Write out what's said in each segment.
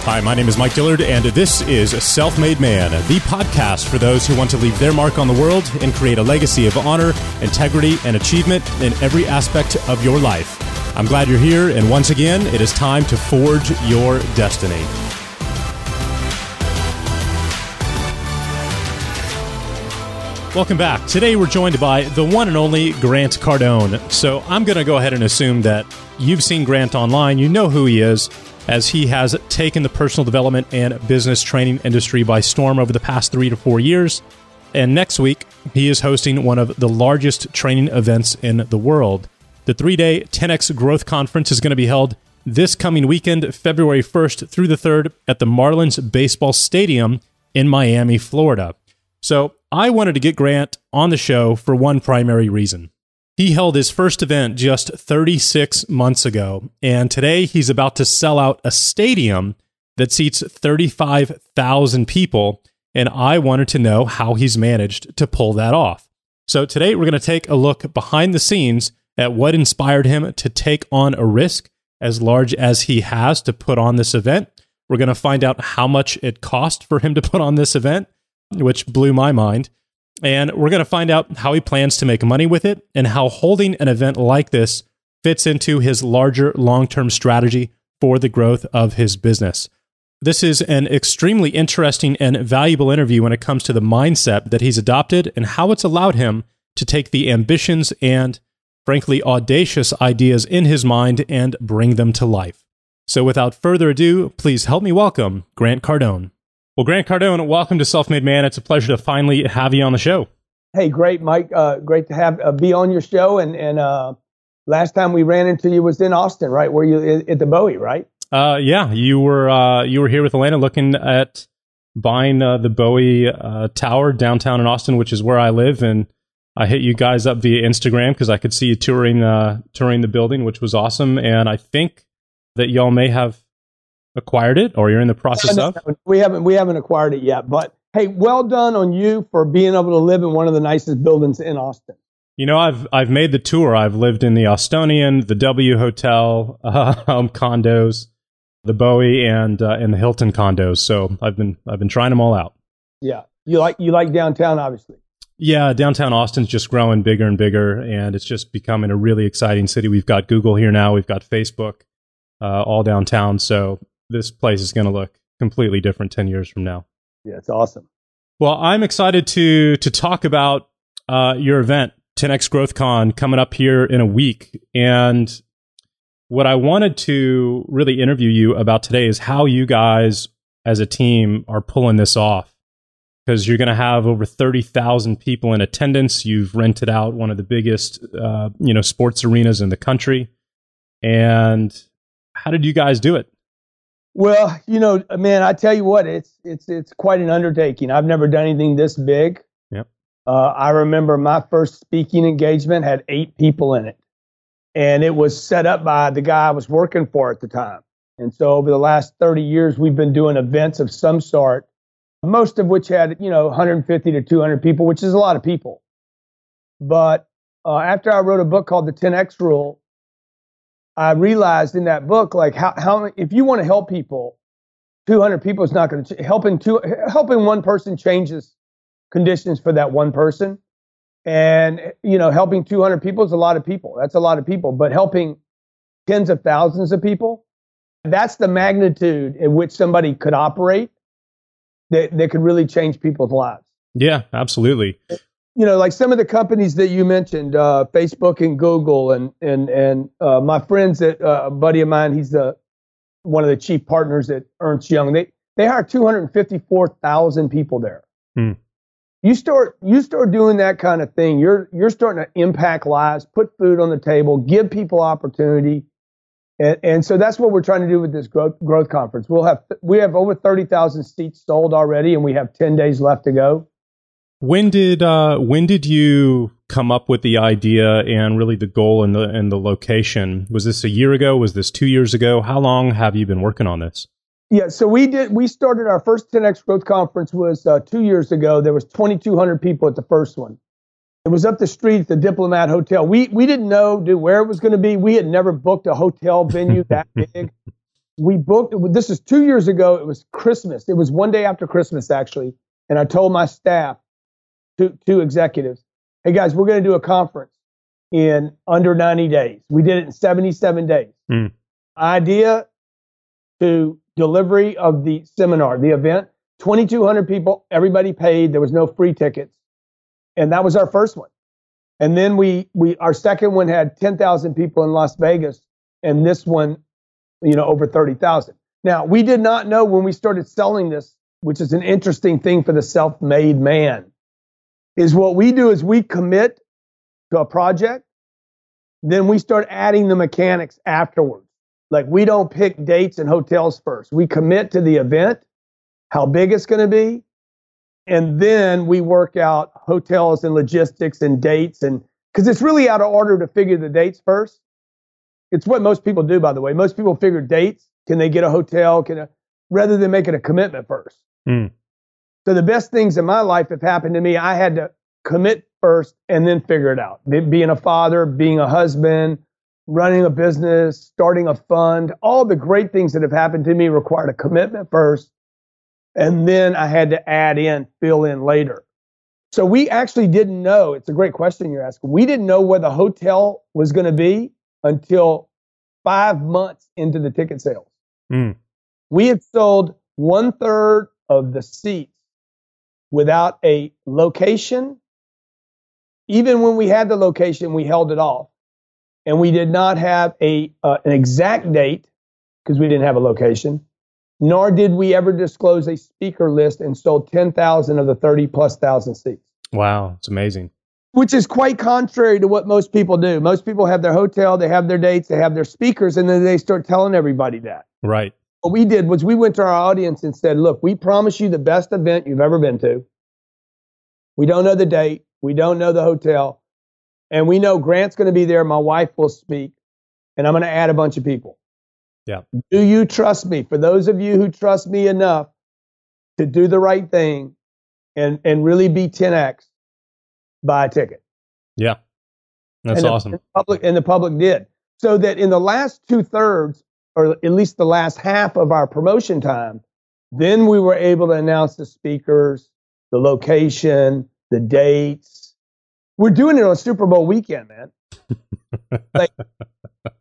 Hi, my name is Mike Dillard, and this is Self-Made Man, the podcast for those who want to leave their mark on the world and create a legacy of honor, integrity, and achievement in every aspect of your life. I'm glad you're here, and once again, it is time to forge your destiny. Welcome back. Today, we're joined by the one and only Grant Cardone. So I'm going to go ahead and assume that you've seen Grant online. You know who he is, as he has taken the personal development and business training industry by storm over the past 3 to 4 years. And next week, he is hosting one of the largest training events in the world. The 3-day 10X Growth Conference is going to be held this coming weekend, February 1st through the 3rd, at the Marlins Baseball Stadium in Miami, Florida. So I wanted to get Grant on the show for one primary reason. He held his first event just 36 months ago, and today he's about to sell out a stadium that seats 35,000 people, and I wanted to know how he's managed to pull that off. So today we're going to take a look behind the scenes at what inspired him to take on a risk as large as he has to put on this event. We're going to find out how much it cost for him to put on this event, which blew my mind. And we're going to find out how he plans to make money with it and how holding an event like this fits into his larger long-term strategy for the growth of his business. This is an extremely interesting and valuable interview when it comes to the mindset that he's adopted and how it's allowed him to take the ambitions and, frankly, audacious ideas in his mind and bring them to life. So without further ado, please help me welcome Grant Cardone. Well, Grant Cardone, welcome to Self-Made Man. It's a pleasure to finally have you on the show. Hey, great, Mike. Great to have be on your show. And last time we ran into you was in Austin, right? Were you at the Bowie, right? Yeah, you were here with Elena looking at buying the Bowie Tower downtown in Austin, which is where I live. And I hit you guys up via Instagram because I could see you touring the building, which was awesome. And I think that y'all may have acquired it, or you're in the process of? We haven't acquired it yet, but hey, well done on you for being able to live in one of the nicest buildings in Austin. You know, I've made the tour. I've lived in the Austonian, the W Hotel, condos, the Bowie, and the Hilton condos. So I've been trying them all out. Yeah, you like downtown, obviously. Yeah, downtown Austin's just growing bigger and bigger, and it's just becoming a really exciting city. We've got Google here now. We've got Facebook, all downtown. So this place is going to look completely different 10 years from now. Yeah, it's awesome. Well, I'm excited to talk about your event, 10X Growth Con, coming up here in a week. And what I wanted to really interview you about today is how you guys as a team are pulling this off. Because you're going to have over 30,000 people in attendance. You've rented out one of the biggest sports arenas in the country. And how did you guys do it? Well, man, I tell you what, it's quite an undertaking. I've never done anything this big. Yep. I remember my first speaking engagement had 8 people in it, and it was set up by the guy I was working for at the time. And so over the last 30 years, we've been doing events of some sort, most of which had 150 to 200 people, which is a lot of people. But after I wrote a book called The 10X Rule, I realized in that book, like how if you want to help people, 200 people is not going to helping one person changes conditions for that one person, and helping 200 people is a lot of people. That's a lot of people, but helping tens of thousands of people, that's the magnitude in which somebody could operate that could really change people's lives. Yeah, absolutely. Like some of the companies that you mentioned, Facebook and Google, and my friends at a buddy of mine, he's one of the chief partners at Ernst Young. They hire 254,000 people there. Hmm. You start doing that kind of thing, you're starting to impact lives, put food on the table, give people opportunity, and so that's what we're trying to do with this growth conference. We have over 30,000 seats sold already, and we have 10 days left to go. When did you come up with the idea and really the goal and the location? Was this a year ago? Was this 2 years ago? How long have you been working on this? Yeah, so we started our first 10X Growth Conference was 2 years ago. There was 2,200 people at the first one. It was up the street at the Diplomat Hotel. We didn't know where it was going to be. We had never booked a hotel venue that big. we booked, this is 2 years ago. It was Christmas. It was one day after Christmas, actually. And I told my staff, two executives, hey guys, we're going to do a conference in under 90 days. We did it in 77 days. Idea to delivery of the seminar, the event, 2,200 people, everybody paid. There was no free tickets. And that was our first one. And then our second one had 10,000 people in Las Vegas. And this one, over 30,000. Now, we did not know when we started selling this, which is an interesting thing for the self-made man, is what we do is we commit to a project, then we start adding the mechanics afterwards. Like, we don't pick dates and hotels first. We commit to the event, how big it's going to be, and then we work out hotels and logistics and dates, and because it's really out of order to figure the dates first. It's what most people do, by the way. Most people figure dates. Can they get a hotel? Rather than making a commitment first. So the best things in my life have happened to me. I had to commit first and then figure it out. Being a father, being a husband, running a business, starting a fund, all the great things that have happened to me required a commitment first. And then I had to fill in later. So we actually didn't know. It's a great question you're asking. We didn't know where the hotel was going to be until 5 months into the ticket sales. We had sold 1/3 of the seats without a location. Even when we had the location, we held it off. And we did not have an exact date because we didn't have a location, nor did we ever disclose a speaker list, and sold 10,000 of the 30,000+ seats. Wow, it's amazing. Which is quite contrary to what most people do. Most people have their hotel, they have their dates, they have their speakers, and then they start telling everybody that. Right. What we did was we went to our audience and said, look, we promise you the best event you've ever been to. We don't know the date. We don't know the hotel. And we know Grant's going to be there. My wife will speak. And I'm going to add a bunch of people. Yeah. Do you trust me? For those of you who trust me enough to do the right thing and really be 10X, buy a ticket. Yeah. That's awesome. The public did. So that in the last 2/3, or at least the last half of our promotion time, then we were able to announce the speakers, the location, the dates. We're doing it on Super Bowl weekend, man.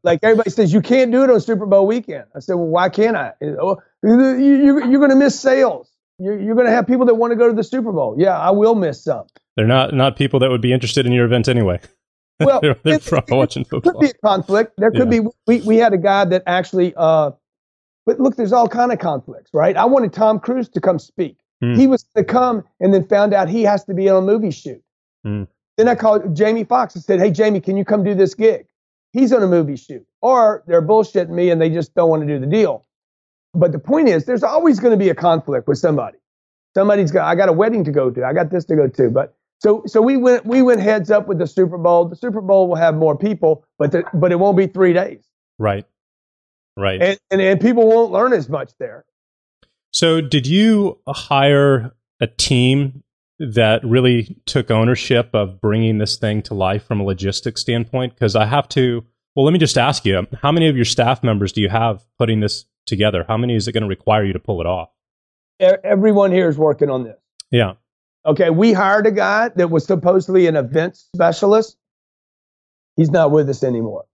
like everybody says, you can't do it on Super Bowl weekend. I said, well, why can't I? You're going to miss sales. You're going to have people that want to go to the Super Bowl. Yeah, I will miss some. They're not people that would be interested in your event anyway. Well, they're watching football. Could be a conflict. There could be. We had a guy that actually. But look, there's all kind of conflicts, right? I wanted Tom Cruise to come speak. He was to come, and then found out he has to be on a movie shoot. Then I called Jamie Foxx and said, "Hey, Jamie, can you come do this gig?" He's on a movie shoot, or they're bullshitting me and they just don't want to do the deal. But the point is, there's always going to be a conflict with somebody. I got a wedding to go to. I got this to go to, but. So we went heads up with the Super Bowl. The Super Bowl will have more people, but it won't be 3 days. Right. And people won't learn as much there. So did you hire a team that really took ownership of bringing this thing to life from a logistics standpoint? Because let me just ask you, how many of your staff members do you have putting this together? How many is it going to require you to pull it off? Everyone here is working on this. Yeah. Okay, we hired a guy that was supposedly an event specialist. He's not with us anymore.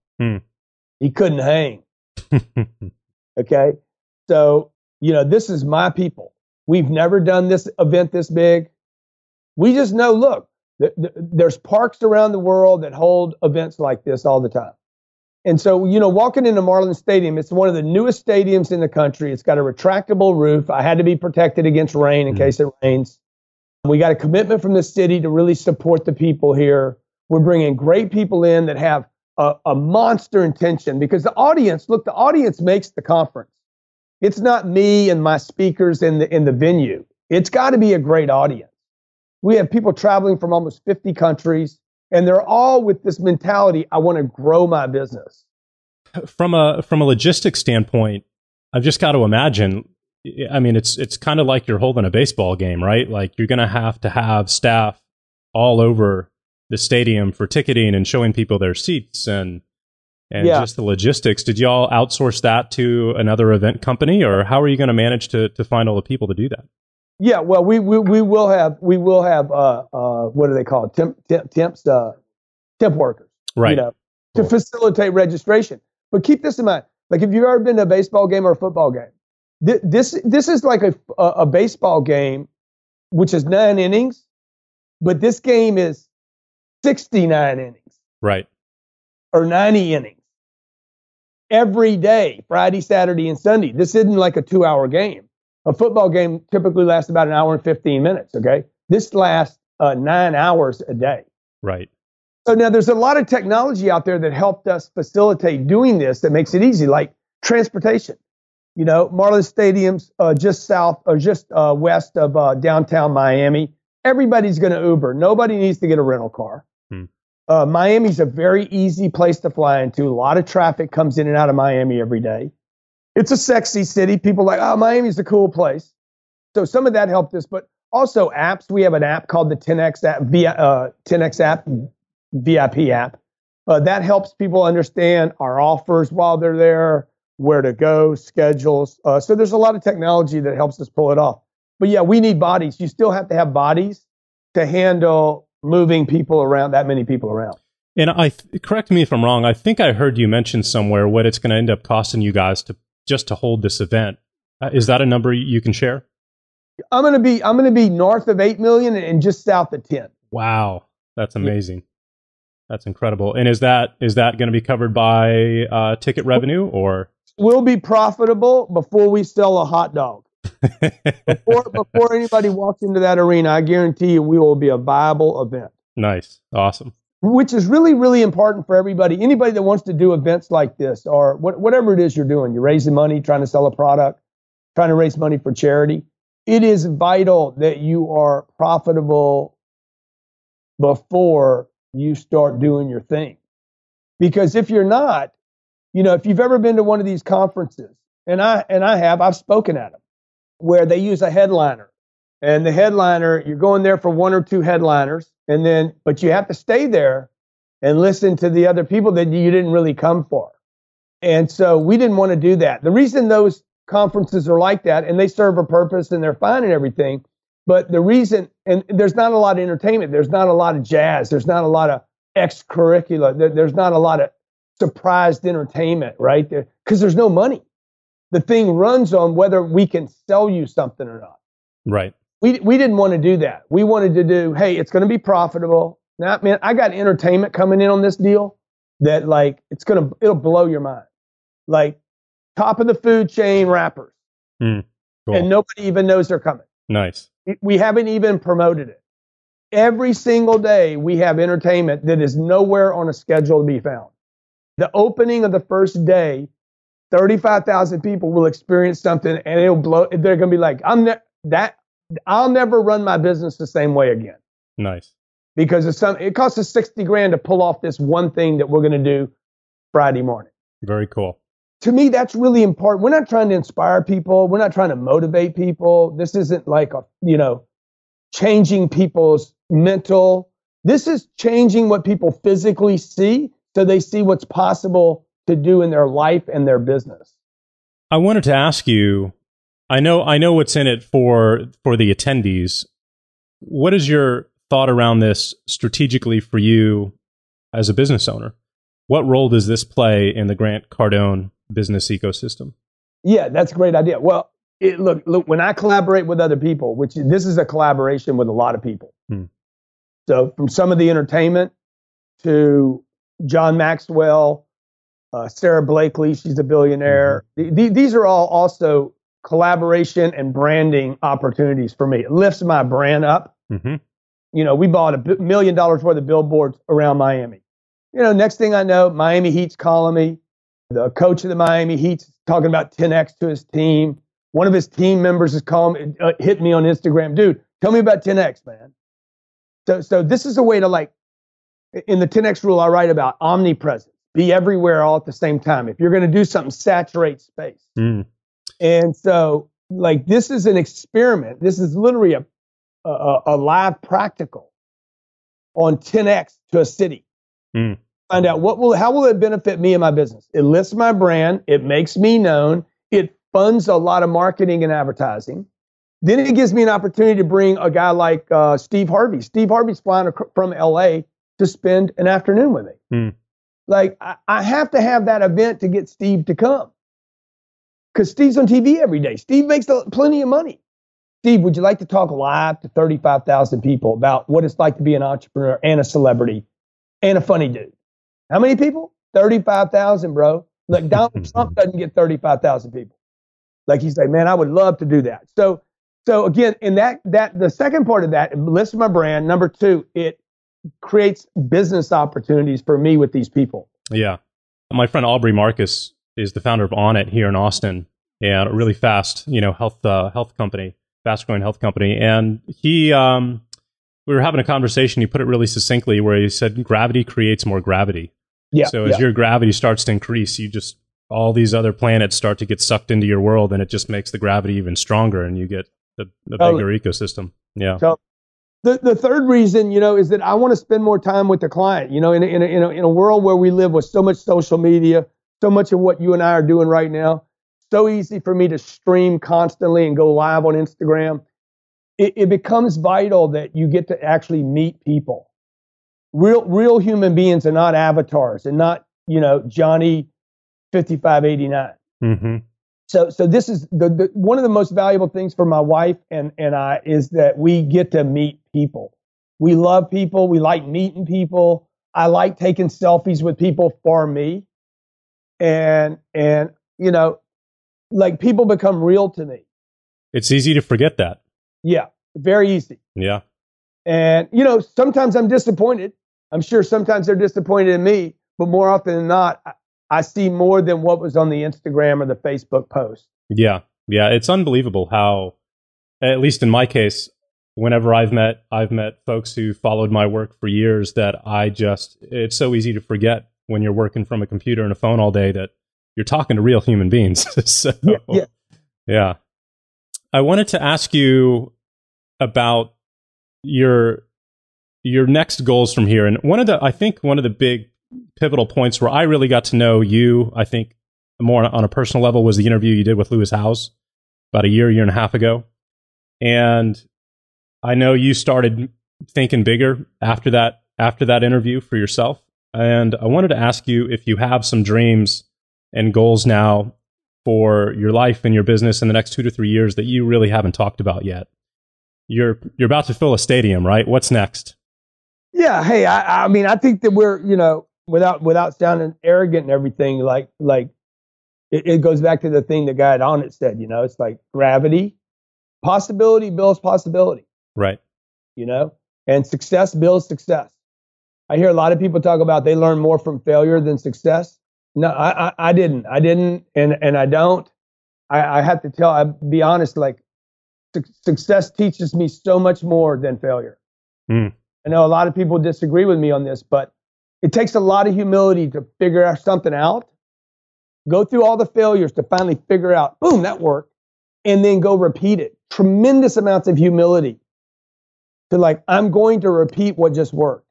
He couldn't hang. Okay, so this is my people. We've never done this event this big. We just know, look, there's parks around the world that hold events like this all the time. And so, walking into Marlins Stadium, it's one of the newest stadiums in the country. It's got a retractable roof. I had to be protected against rain in case it rains. We got a commitment from the city to really support the people here. We're bringing great people in that have a monster intention, because the audience makes the conference. It's not me and my speakers in the venue. It's got to be a great audience. We have people traveling from almost 50 countries, and they're all with this mentality, I want to grow my business. From a logistics standpoint, I've just got to imagine, I mean, it's kind of like you're holding a baseball game, right? Like, you're going to have staff all over the stadium for ticketing and showing people their seats. And and just the logistics. Did y'all outsource that to another event company, or how are you going to manage to find all the people to do that? Yeah, well, we will have what do they call it? Temp workers, right? To facilitate registration. But keep this in mind: like if you've ever been to a baseball game or a football game, this is like a baseball game, which is 9 innings, but this game is 69 innings, right? Or 90 innings every day, Friday, Saturday, and Sunday. This isn't like a 2-hour game. A football game typically lasts about an hour and 15 minutes. Okay, this lasts 9 hours a day. Right. So now there's a lot of technology out there that helped us facilitate doing this that makes it easy, like transportation. Marlins Stadium's just south or just west of downtown Miami. Everybody's going to Uber. Nobody needs to get a rental car. Miami's a very easy place to fly into. A lot of traffic comes in and out of Miami every day. It's a sexy city. People are like, oh, Miami's a cool place. So some of that helped us, but also apps. We have an app called the 10X app, 10X app, VIP app. That helps people understand our offers while they're there, where to go, schedules. So there's a lot of technology that helps us pull it off. But yeah, we need bodies. You still have to have bodies to handle moving people around, that many people around. And correct me if I'm wrong, I think I heard you mention somewhere what it's going to end up costing you guys to hold this event. Is that a number you can share? I'm going to be north of 8 million and just south of 10. Wow. That's amazing. That's incredible. And is that going to be covered by ticket revenue, or? We'll be profitable before we sell a hot dog. Before anybody walks into that arena, I guarantee you we will be a viable event. Nice. Awesome. Which is really, really important for everybody. Anybody that wants to do events like this, or whatever it is you're doing, you're raising money, trying to sell a product, trying to raise money for charity. It is vital that you are profitable before you start doing your thing. Because if you're not, if you've ever been to one of these conferences, and I've spoken at them, where they use a headliner. And the headliner, you're going there for one or two headliners, but you have to stay there and listen to the other people that you didn't really come for. And so we didn't want to do that. The reason those conferences are like that, and they serve a purpose and they're fine and everything, but the reason, and there's not a lot of entertainment, there's not a lot of jazz, there's not a lot of extracurricular, there's not a lot of surprised entertainment, right? Because there's no money. The thing runs on whether we can sell you something or not. Right. We didn't want to do that. We wanted to do, hey, it's going to be profitable. Now, man, I got entertainment coming in on this deal that it'll blow your mind. Like top of the food chain rappers. Cool. And nobody even knows they're coming. Nice. We haven't even promoted it. Every single day we have entertainment that is nowhere on a schedule to be found. The opening of the first day, 35,000 people will experience something and it'll blow. They're going to be like, I'll never run my business the same way again. Nice. Because it costs us $60,000 to pull off this one thing that we're going to do Friday morning. Very cool. To me, that's really important. We're not trying to inspire people. We're not trying to motivate people. This isn't like changing people's mental. This is changing what people physically see so they see what's possible to do in their life and their business. I wanted to ask you, I know what's in it for the attendees. What is your thought around this strategically for you as a business owner? What role does this play in the Grant Cardone business ecosystem? Yeah, that's a great idea. Well, look, when I collaborate with other people, this is a collaboration with a lot of people. So from some of the entertainment to John Maxwell, Sarah Blakely, she's a billionaire. These are all also collaboration and branding opportunities for me. It lifts my brand up. We bought $1 million worth of billboards around Miami. Next thing I know, Miami Heat's calling me. The coach of the Miami Heat's talking about 10X to his team. One of his team members is calling, hit me on Instagram. Dude, tell me about 10X, man. So this is a way to in the 10X rule, I write about omnipresence. Be everywhere all at the same time. If you're going to do something, saturate space. And so, this is an experiment. This is literally a live practical on 10X to a city. find out how will it benefit me and my business? It lifts my brand. It makes me known. It funds a lot of marketing and advertising. Then it gives me an opportunity to bring a guy like Steve Harvey. Steve Harvey's flying from LA to spend an afternoon with me. Like, I have to have that event to get Steve to come. Because Steve's on TV every day. Steve makes plenty of money. Steve, would you like to talk live to 35,000 people about what it's like to be an entrepreneur and a celebrity and a funny dude? How many people? 35,000, bro. Like, Donald Trump doesn't get 35,000 people. Like, he's like, man, I would love to do that. So again, in that the second part of that, it lifts my brand. Number two, it creates business opportunities for me with these people. Yeah. My friend Aubrey Marcus is the founder of On It here in Austin, and a really fast, health company, fast growing health company. And we were having a conversation. He put it really succinctly where he said, gravity creates more gravity. Yeah. So as your gravity starts to increase, all these other planets start to get sucked into your world, and it just makes the gravity even stronger, and you get the bigger ecosystem. Yeah. So the third reason, is that I want to spend more time with the client. In a world where we live with so much social media, so much of what you and I are doing right now, so easy for me to stream constantly and go live on Instagram. It becomes vital that you get to actually meet people, real human beings, and not avatars, and not Johnny 5589. Mm-hmm. So this is the one of the most valuable things for my wife and I is that we get to meet people. We love people. We like meeting people. I like taking selfies with people for me. And like, people become real to me. It's easy to forget that. Yeah, very easy. Yeah. And, sometimes I'm disappointed. I'm sure sometimes they're disappointed in me, but more often than not, I see more than what was on the Instagram or the Facebook post. Yeah. Yeah. It's unbelievable how, at least in my case, whenever I've met folks who followed my work for years, that it's so easy to forget when you're working from a computer and a phone all day that you're talking to real human beings. So, yeah. I wanted to ask you about your next goals from here. And one of the big pivotal points where I really got to know you, I think more on a personal level, was the interview you did with Lewis Howes about a year and a half ago. And I know you started thinking bigger after that interview for yourself. And I wanted to ask you if you have some dreams and goals now for your life and your business in the next 2 to 3 years that you really haven't talked about yet. You're about to fill a stadium, right? What's next? Yeah. Hey, I mean, I think that we're, without sounding arrogant and everything, like it goes back to the thing the guy at On It said, it's like gravity, possibility builds possibility. Right. And success builds success. I hear a lot of people talk about they learn more from failure than success. No, I didn't, and I don't. I have to I'll be honest, like, success teaches me so much more than failure. I know a lot of people disagree with me on this, but it takes a lot of humility to figure something out, go through all the failures to finally figure out, boom, that worked, and then go repeat it. Tremendous amounts of humility to, like, I'm going to repeat what just worked.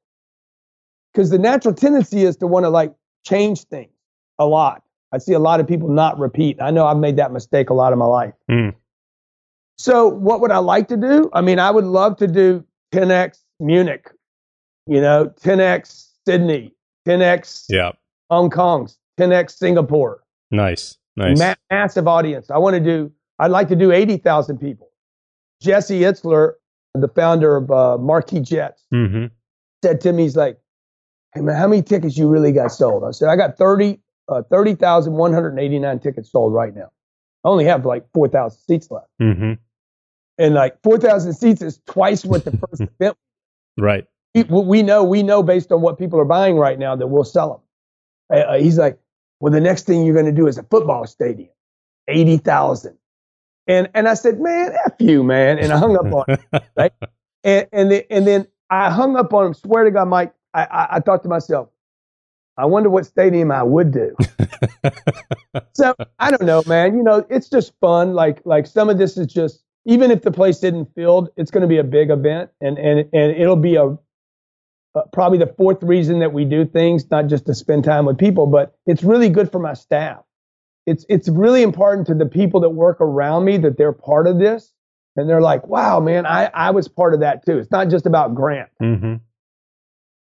Because the natural tendency is to want to, like, change things a lot. I see a lot of people not repeat. I know I've made that mistake a lot of my life. So what would I like to do? I mean, I would love to do 10X Munich, 10X Sydney, 10X Hong Kong, 10X Singapore. Nice. Massive audience. I'd like to do 80,000 people. Jesse Itzler, the founder of Marquee Jets, said to me, he's like, hey man, how many tickets you really got sold? I said, I got 30,189 tickets sold right now. I only have like 4,000 seats left. And like 4,000 seats is twice what the first event. Right. We know based on what people are buying right now that we'll sell them. He's like, well, the next thing you're going to do is a football stadium, 80,000. And I said, man, F you, man. And I hung up on him. Right? And then I hung up on him. Swear to God, Mike, I thought to myself, I wonder what stadium I would do. So I don't know, man. It's just fun. Like some of this is just, even if the place isn't filled, it's going to be a big event, and it'll be probably the fourth reason that we do things, not just to spend time with people, but it's really good for my staff. It's really important to the people that work around me that they're part of this. And they're like, wow, man, I was part of that too. It's not just about Grant. Mm-hmm.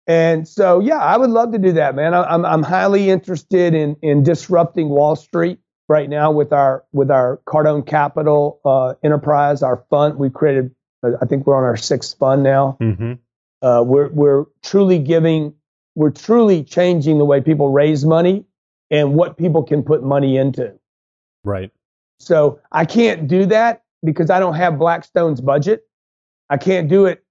And so, yeah, I would love to do that, man. I'm highly interested in disrupting Wall Street right now with our Cardone Capital enterprise, our fund. We created, I think we're on our sixth fund now. Mm-hmm. We're truly changing the way people raise money and what people can put money into. Right. So I can't do that because I don't have Blackstone's budget. I can't do it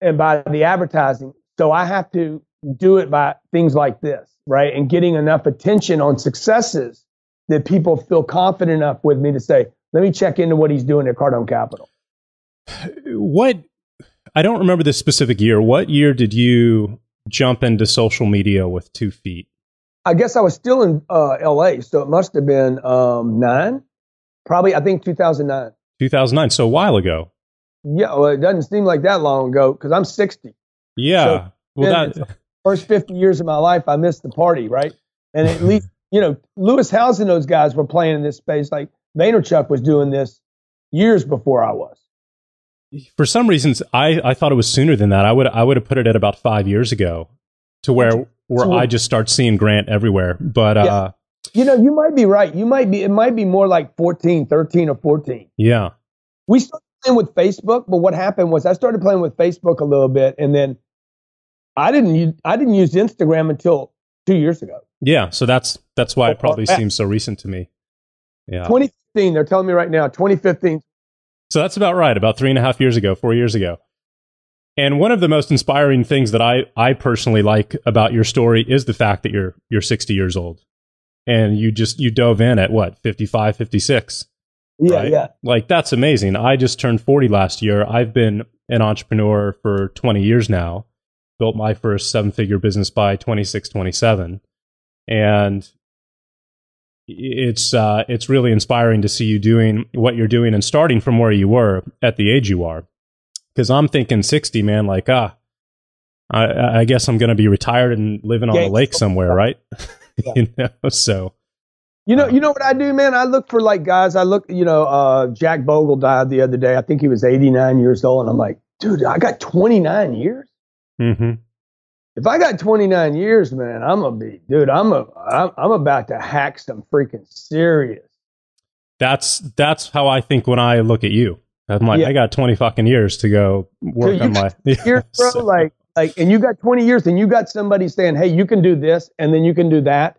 by the advertising. So I have to do it by things like this, right? And getting enough attention on successes that people feel confident enough with me to say, let me check into what he's doing at Cardone Capital. I don't remember the specific year. What year did you jump into social media with 2 feet? I guess I was still in LA, so it must have been 9. Probably, I think 2009. 2009, so a while ago. Yeah, well, it doesn't seem like that long ago because I'm 60. Yeah. So, well, first 50 years of my life, I missed the party, right? And at least, Lewis Howes and those guys were playing in this space. Like Vaynerchuk was doing this years before I was. For some reasons, I thought it was sooner than that. I would have put it at about 5 years ago, to where I just start seeing Grant everywhere. But yeah. You might be right. It might be more like 13 or 14. Yeah. We started playing with Facebook, but what happened was I started playing with Facebook a little bit, and then I didn't use Instagram until 2 years ago. Yeah, so that's why it probably seems so recent to me. Yeah. 2015, they're telling me right now, 2015. So that's about right, about 3.5 years ago, 4 years ago. And one of the most inspiring things that I personally like about your story is the fact that you're 60 years old. And you dove in at what, 55, 56? Yeah, right? yeah. Like, that's amazing. I just turned 40 last year. I've been an entrepreneur for 20 years now. Built my first 7-figure business by 26, 27. And it's really inspiring to see you doing what you're doing and starting from where you were at the age you are. Because I'm thinking 60, man, like, I guess I'm going to be retired and living on the lake somewhere, right? Yeah. So. You know what I do, man? I look for like guys. Jack Bogle died the other day. I think he was 89 years old. And I'm like, dude, I got 29 years. Mm-hmm. If I got 29 years, man, I'm about to hack some freaking serious. That's how I think when I look at you. I'm like, I got 20 fucking years to go work on my years, bro. So. Like, and you got 20 years, and you got somebody saying, hey, you can do this, and then you can do that.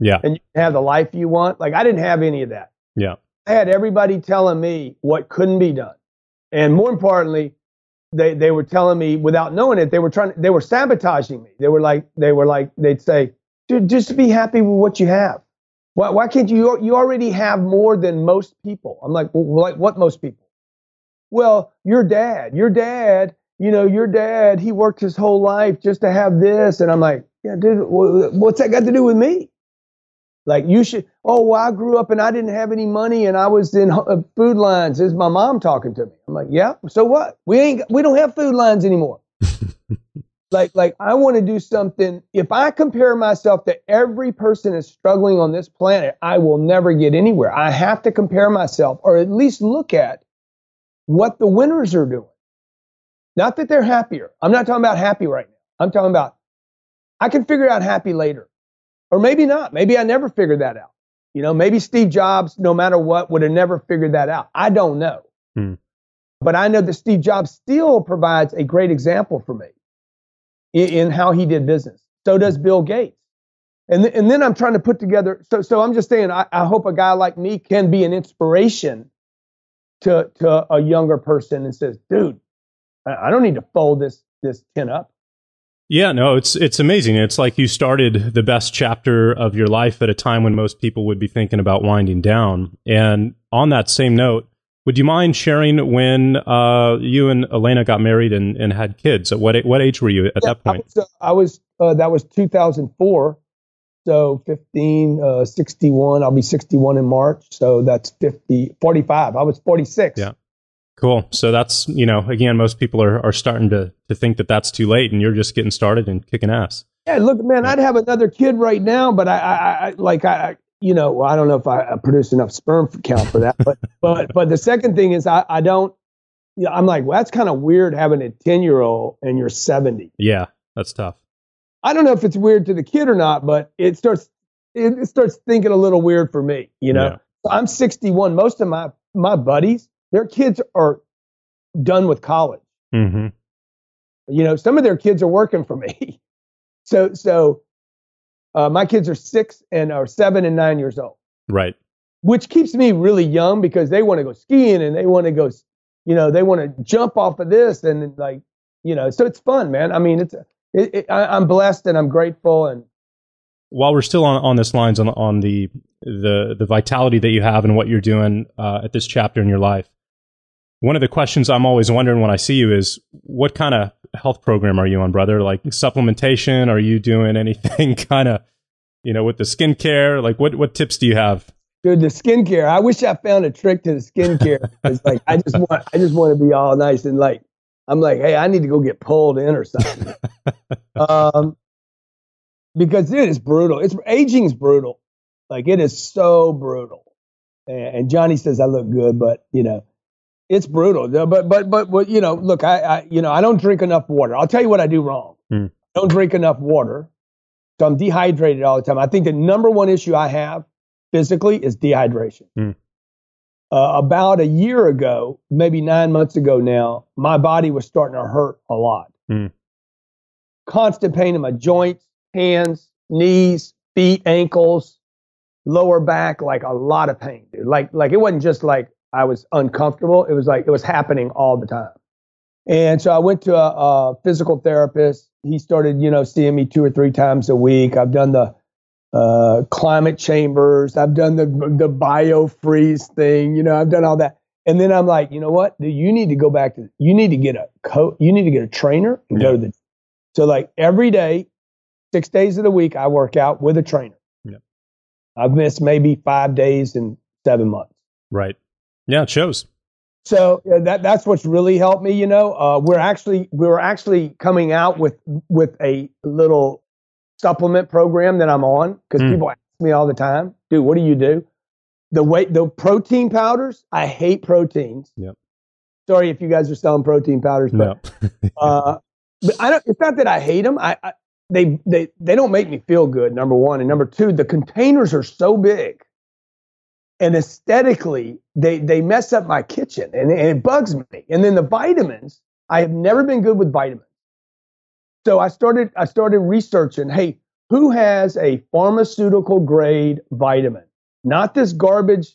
Yeah. And you can have the life you want. Like, I didn't have any of that. Yeah. I had everybody telling me what couldn't be done. And more importantly, they were telling me without knowing it, they were sabotaging me. They'd say, dude, just be happy with what you have. Why can't you already have more than most people? I'm like, well, like what most people? Well, your dad, he worked his whole life just to have this. And I'm like, yeah, dude, what's that got to do with me? Like you should, I grew up and I didn't have any money and I was in food lines. This is my mom talking to me. I'm like, yeah, so what? We don't have food lines anymore. like I want to do something. If I compare myself to every person that's struggling on this planet, I will never get anywhere. I have to compare myself or at least look at what the winners are doing. Not that they're happier. I'm not talking about happy right now. I'm talking about I can figure out happy later. Or maybe not. Maybe I never figured that out. Maybe Steve Jobs, no matter what, would have never figured that out. I don't know. But I know that Steve Jobs still provides a great example for me in how he did business. So does Bill Gates. And then I'm trying to put together. So I'm just saying, I hope a guy like me can be an inspiration to a younger person and says, dude, I don't need to fold this tin up. Yeah, no, it's amazing. It's like you started the best chapter of your life at a time when most people would be thinking about winding down. And on that same note, would you mind sharing when you and Elena got married and had kids? At what age were you at that point? I was that was 2004. So 15, 61. I'll be 61 in March. So that's 45. I was 46. Yeah. Cool. So that's, again, most people are starting to think that that's too late, and you're just getting started and kicking ass. Yeah, look, man, I'd have another kid right now, but I well, I don't know if I produce enough sperm count for that. But the second thing is I don't. I'm like, well, that's kind of weird having a 10-year-old and you're 70. Yeah, that's tough. I don't know if it's weird to the kid or not, but it starts thinking a little weird for me. Yeah. I'm 61. Most of my buddies, their kids are done with college. Mm-hmm. Some of their kids are working for me. So my kids are 7 and 9 years old. Right. Which keeps me really young because they want to go skiing and they want to go, they want to jump off of this and so it's fun, man. I mean, I'm blessed and I'm grateful. And while we're still on this lines on the vitality that you have and what you're doing at this chapter in your life, one of the questions I'm always wondering when I see you is, what kind of health program are you on, brother? Like supplementation? Are you doing anything kind of, with the skincare? Like what tips do you have? Dude, the skincare. I wish I found a trick to the skincare. It's like I just want to be all nice and like I'm like, hey, I need to go get pulled in or something. Because it is brutal. Aging's brutal. Like it is so brutal. And Johnny says I look good, but it's brutal. But look, I don't drink enough water. I'll tell you what I do wrong. I don't drink enough water. So I'm dehydrated all the time. I think the number one issue I have physically is dehydration. About a year ago, maybe 9 months ago now, my body was starting to hurt a lot. Constant pain in my joints, hands, knees, feet, ankles, lower back, like a lot of pain, dude. Like it wasn't just like I was uncomfortable. It was like it was happening all the time. And so I went to a physical therapist. He started, seeing me 2 or 3 times a week. I've done the climate chambers. I've done the biofreeze thing. I've done all that. And then I'm like, you know what? You need to go back to, you need to get a you need to get a trainer and go to the, so like every day, 6 days of the week, I work out with a trainer. Yeah. I've missed maybe 5 days in 7 months. Right. Yeah, it shows. So that's what's really helped me. We're actually coming out with a little supplement program that I'm on because people ask me all the time, dude, what do you do? The protein powders, I hate proteins. Yep. Sorry if you guys are selling protein powders, but but it's not that I hate them. They don't make me feel good, number one, and number two, the containers are so big. And aesthetically, they mess up my kitchen, and it bugs me. And then the vitamins, I have never been good with vitamins. So I started researching, hey, who has a pharmaceutical grade vitamin? Not this garbage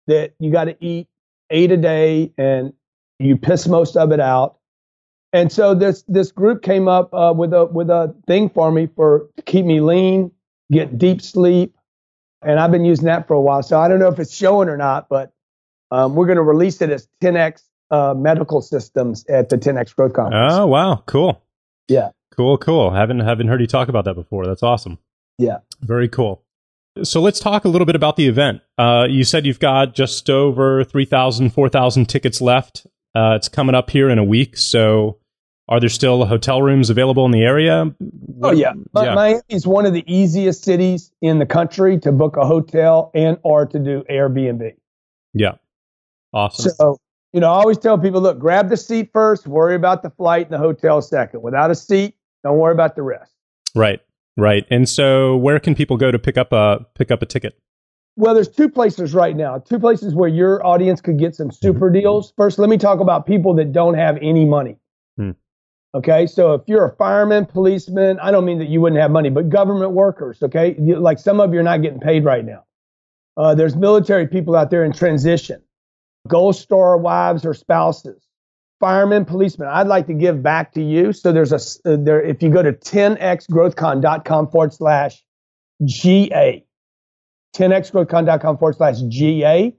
that you got to eat 8 a day and you piss most of it out. And so this group came up with a thing for me to keep me lean, get deep sleep. And I've been using that for a while. So I don't know if it's showing or not, but we're going to release it as 10X Medical Systems at the 10X Growth Conference. Oh, wow. Cool. Yeah. Cool. Haven't heard you talk about that before. That's awesome. Yeah. Very cool. So let's talk a little bit about the event. You said you've got just over 3,000, 4,000 tickets left. It's coming up here in a week. So are there still hotel rooms available in the area? Oh, yeah. Miami is one of the easiest cities in the country to book a hotel and or to do Airbnb. Yeah. Awesome. So, I always tell people, look, grab the seat first, worry about the flight and the hotel second. Without a seat, don't worry about the rest. Right. And so where can people go to pick up a ticket? Well, there's 2 places right now, 2 places where your audience could get some super deals. First, let me talk about people that don't have any money. Okay, so if you're a fireman, policeman, I don't mean that you wouldn't have money, but government workers, okay? Like some of you are not getting paid right now. There's military people out there in transition, Gold Star wives or spouses, firemen, policemen. I'd like to give back to you. So there's if you go to 10xgrowthcon.com/GA, 10xgrowthcon.com/GA.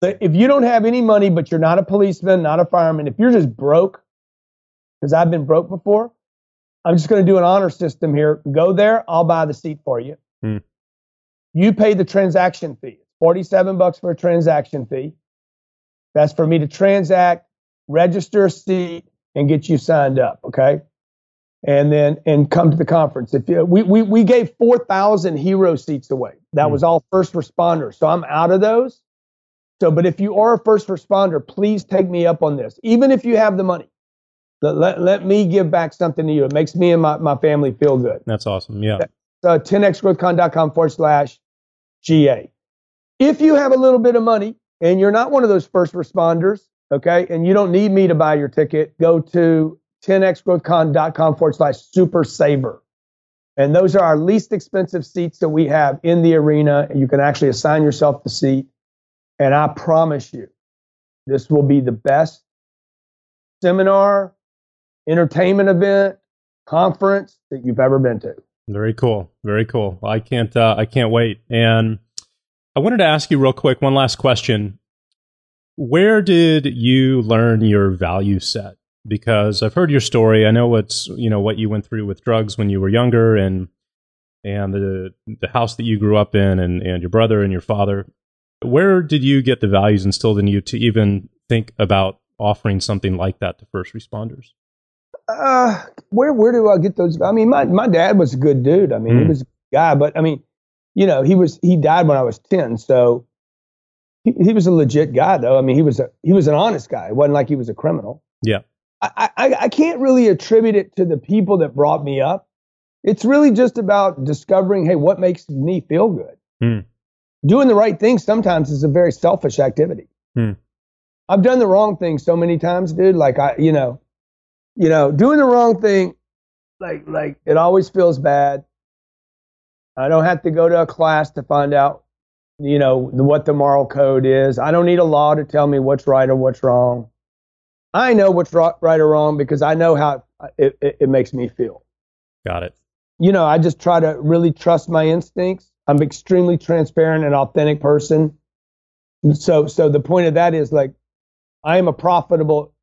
If you don't have any money, but you're not a policeman, not a fireman, if you're just broke, because I've been broke before, I'm just going to do an honor system here. Go there. I'll buy the seat for you. You pay the transaction fee. $47 for a transaction fee. That's for me to transact, register a seat, and get you signed up, okay? And come to the conference. We gave 4,000 hero seats away. That was all first responders. So I'm out of those. So, but if you are a first responder, please take me up on this. Even if you have the money, let me give back something to you. It makes me and my family feel good. That's awesome. Yeah. So 10xgrowthcon.com/GA. If you have a little bit of money and you're not one of those first responders, okay, and you don't need me to buy your ticket, go to 10xgrowthcon.com/super saver. And those are our least expensive seats that we have in the arena. You can actually assign yourself the seat. And I promise you, this will be the best seminar, entertainment event, conference that you've ever been to. Very cool. Very cool. I can't wait. And I wanted to ask you real quick, one last question. Where did you learn your value set? Because I've heard your story. I know what you went through with drugs when you were younger, and the house that you grew up in, and your brother and your father. Where did you get the values instilled in you to even think about offering something like that to first responders? Where do I get those? I mean, my dad was a good dude. I mean, he was a guy, but I mean, he died when I was 10, so he was a legit guy, though. I mean, he was an honest guy. It wasn't like he was a criminal. Yeah. I can't really attribute it to the people that brought me up. It's really just about discovering, hey, what makes me feel good? Doing the right thing sometimes is a very selfish activity. I've done the wrong thing so many times, dude. Like doing the wrong thing, like it always feels bad. I don't have to go to a class to find out, what the moral code is. I don't need a law to tell me what's right or what's wrong. I know what's right or wrong because I know how it makes me feel. Got it. I just try to really trust my instincts. I'm extremely transparent and authentic person. So the point of that is, like, I am a profitable,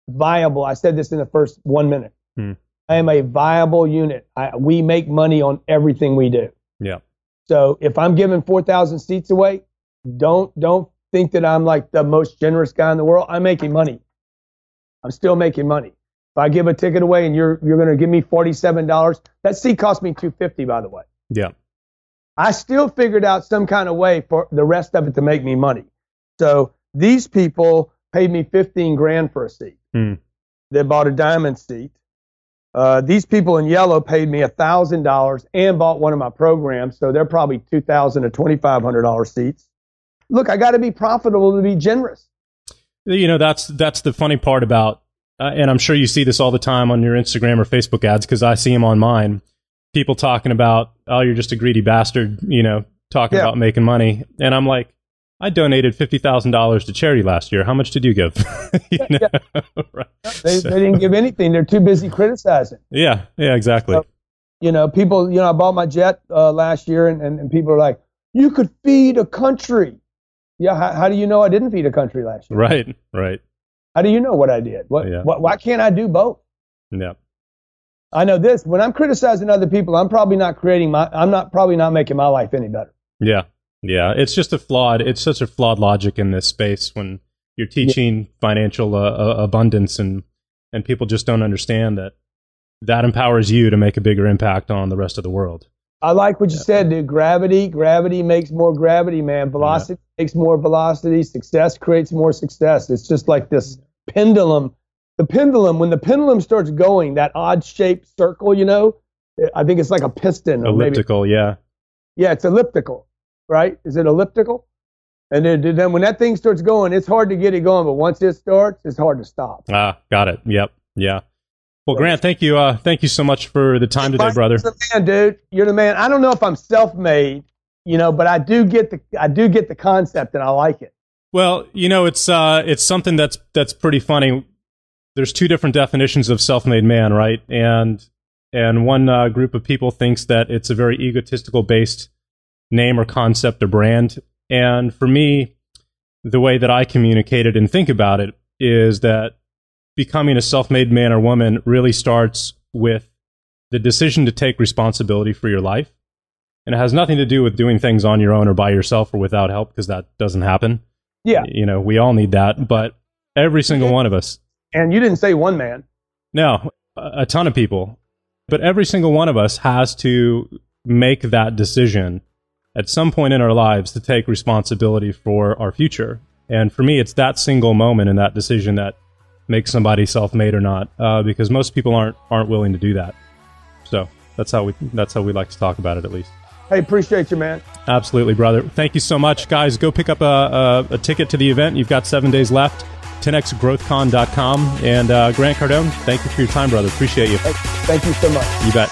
viable. I said this in the first 1 minute. I am a viable unit. We make money on everything we do. Yeah. So if I'm giving 4,000 seats away, don't think that I'm like the most generous guy in the world. I'm making money. I'm still making money. If I give a ticket away and you're going to give me $47, that seat cost me $250, by the way. Yeah. I still figured out some kind of way for the rest of it to make me money. So these people paid me $15,000 for a seat. They bought a diamond seat. These people in yellow paid me $1,000 and bought one of my programs. So they're probably $2,000 to $2,500 seats. Look, I got to be profitable to be generous. That's the funny part about, and I'm sure you see this all the time on your Instagram or Facebook ads, because I see them on mine. People talking about, oh, you're just a greedy bastard, talking about making money. And I'm like, I donated $50,000 to charity last year. How much did you give? Right. They didn't give anything. They're too busy criticizing. Yeah, exactly. So, people, I bought my jet last year, and people are like, you could feed a country. Yeah, how do you know I didn't feed a country last year? Right. How do you know what I did? Why can't I do both? Yeah. I know this. When I'm criticizing other people, I'm probably not making my life any better. Yeah. It's just it's such a flawed logic in this space when you're teaching financial abundance, and people just don't understand that empowers you to make a bigger impact on the rest of the world. I like what you said, dude. Gravity makes more gravity, man. Velocity makes more velocity. Success creates more success. It's just like this pendulum. The pendulum, when the pendulum starts going, that odd-shaped circle, I think it's like a piston. Elliptical, yeah. Yeah, it's elliptical, right? Is it elliptical? And then when that thing starts going, it's hard to get it going, but once it starts, it's hard to stop. Got it. Yep. Yeah. Well, Grant, thank you so much for the time today, brother. You're the man, dude. You're the man. I don't know if I'm self-made, but I do get the concept, and I like it. Well, it's something that's pretty funny. There's two different definitions of self-made man, right? And one group of people thinks that it's a very egotistical based name or concept or brand. And for me, the way that I communicate it and think about it is that becoming a self-made man or woman really starts with the decision to take responsibility for your life. And it has nothing to do with doing things on your own or by yourself or without help, because that doesn't happen. Yeah. We all need that. But Every single one of us. And you didn't say one man. No, a ton of people. But every single one of us has to make that decision at some point in our lives to take responsibility for our future. And for me, it's that single moment in that decision that makes somebody self-made or not, because most people aren't willing to do that. So that's how we like to talk about it, at least. Hey, appreciate you, man. Absolutely, brother. Thank you so much, guys. Go pick up a ticket to the event. You've got 7 days left. 10xgrowthcon.com. And Grant Cardone, thank you for your time, brother. Appreciate you. Thank you so much. You bet.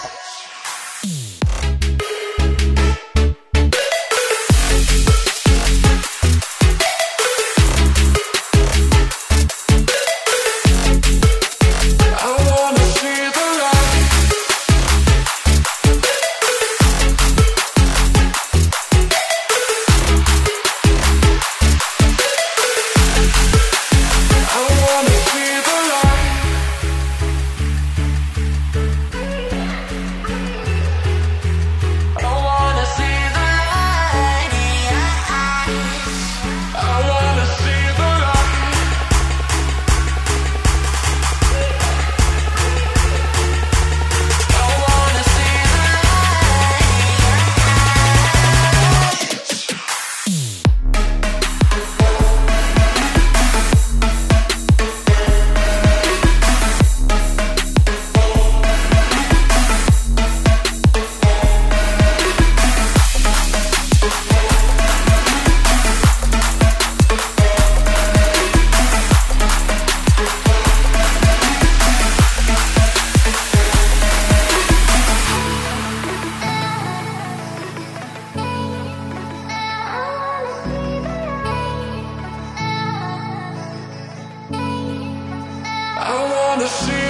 I wanna see